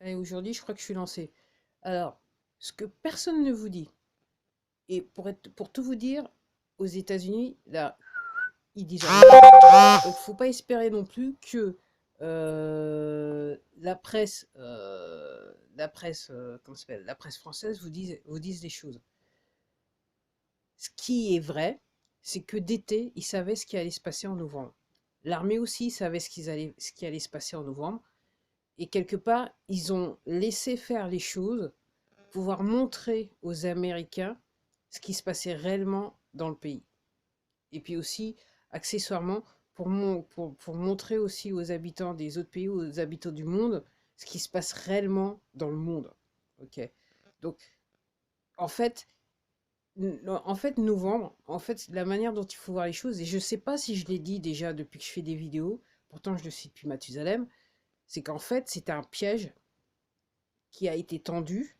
Et aujourd'hui, je crois que je suis lancée. Alors, ce que personne ne vous dit, et pour tout vous dire, aux États-Unis, là, ils disent rien. Donc, faut pas espérer non plus que comment ça s'appelle, la presse française vous dise des choses. Ce qui est vrai, c'est que d'été, ils savaient ce qui allait se passer en novembre. L'armée aussi savait ce qui allait se passer en novembre. Et quelque part, ils ont laissé faire les choses pouvoir montrer aux Américains ce qui se passait réellement dans le pays. Et puis aussi, accessoirement, pour montrer aussi aux habitants des autres pays, aux habitants du monde, ce qui se passe réellement dans le monde. Ok. Donc, en fait, novembre, en fait, la manière dont il faut voir les choses, et je ne sais pas si je l'ai dit déjà depuis que je fais des vidéos, pourtant je le cite depuis Mathusalem, c'est qu'en fait, c'était un piège qui a été tendu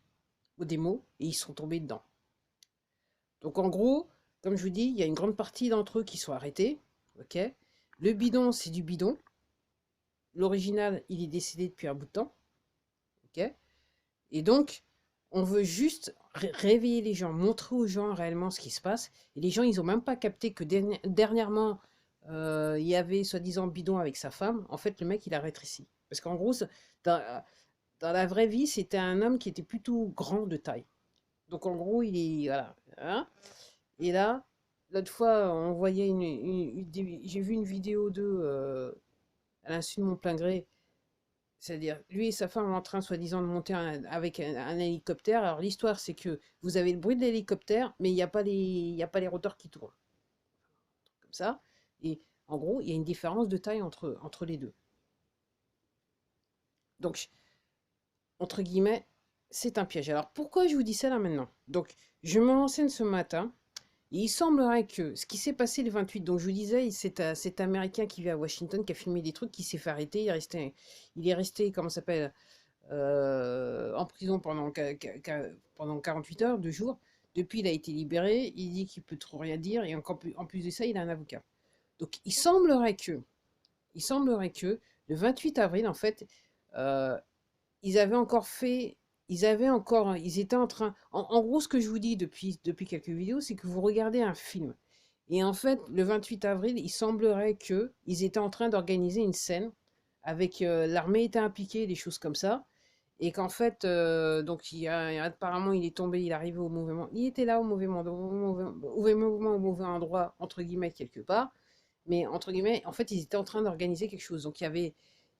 aux démos et ils sont tombés dedans. Donc en gros, comme je vous dis, il y a une grande partie d'entre eux qui sont arrêtés. Ok. Le bidon, c'est du bidon. L'original, il est décédé depuis un bout de temps. Ok. Et donc, on veut juste réveiller les gens, montrer aux gens réellement ce qui se passe. Et les gens, ils n'ont même pas capté que dernièrement, il y avait soi-disant bidon avec sa femme. En fait, le mec, il a rétréci. Parce qu'en gros, dans, dans la vraie vie, c'était un homme qui était plutôt grand de taille. Donc en gros, il est... Voilà. Hein. Et là, l'autre fois, on voyait j'ai vu une vidéo d'eux à l'insu de mon plein gré. C'est-à-dire, lui et sa femme en train, soi-disant, de monter avec un hélicoptère. Alors, l'histoire, c'est que vous avez le bruit de l'hélicoptère, mais il y a pas les rotors qui tournent. Comme ça. Et en gros, il y a une différence de taille entre les deux. Donc, entre guillemets, c'est un piège. Alors, pourquoi je vous dis ça là maintenant? Donc, je me renseigne ce matin. Et il semblerait que ce qui s'est passé le 28, donc je vous disais, c'est cet Américain qui vit à Washington, qui a filmé des trucs, qui s'est fait arrêter. Il est resté comment ça s'appelle, en prison pendant 48 heures, 2 jours. Depuis, il a été libéré. Il dit qu'il peut trop rien dire. Et encore plus, en plus de ça, il a un avocat. Donc, il semblerait que le 28 avril, en fait, euh, ils avaient encore fait, ils étaient en train, en gros, ce que je vous dis depuis quelques vidéos, c'est que vous regardez un film. Et en fait, le 28 avril, il semblerait que ils étaient en train d'organiser une scène avec l'armée était impliquée, des choses comme ça. Et qu'en fait, donc apparemment, il est tombé, il est arrivé au mauvais moment. Il était là au mauvais moment, au mauvais endroit, entre guillemets, quelque part. Mais entre guillemets, en fait, ils étaient en train d'organiser quelque chose. Donc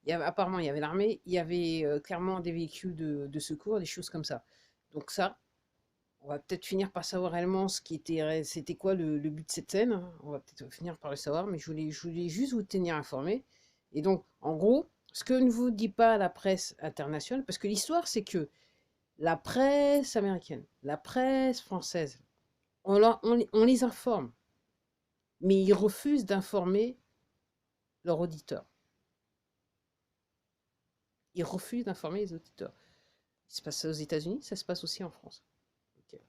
apparemment, il y avait l'armée, il y avait clairement des véhicules de secours, des choses comme ça. Donc ça, on va peut-être finir par savoir réellement c'était quoi le but de cette scène, hein. On va peut-être finir par le savoir, mais je voulais juste vous tenir informé. Et donc, en gros, ce que ne vous dit pas la presse internationale, parce que l'histoire, c'est que la presse américaine, la presse française, on les informe, mais ils refusent d'informer leurs auditeurs. Ils refusent d'informer les auditeurs. Ça se passe aux États-Unis, ça se passe aussi en France. Ok.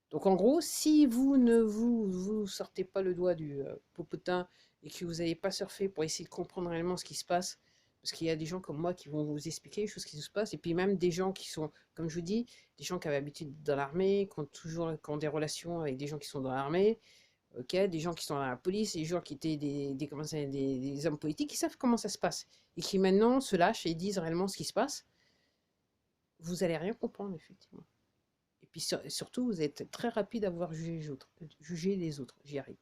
Donc en gros, si vous sortez pas le doigt du popotin et que vous n'allez pas surfer pour essayer de comprendre réellement ce qui se passe, parce qu'il y a des gens comme moi qui vont vous expliquer les choses qui se passent, et puis même des gens qui sont, comme je vous dis, des gens qui avaient l'habitude dans l'armée, qui ont des relations avec des gens qui sont dans l'armée, ok, des gens qui sont dans la police, des gens qui étaient comment ça, des hommes politiques qui savent comment ça se passe, et qui maintenant se lâchent et disent réellement ce qui se passe, vous allez rien comprendre, effectivement. Et puis surtout, vous êtes très rapide à vouloir juger les autres. J'y arrive.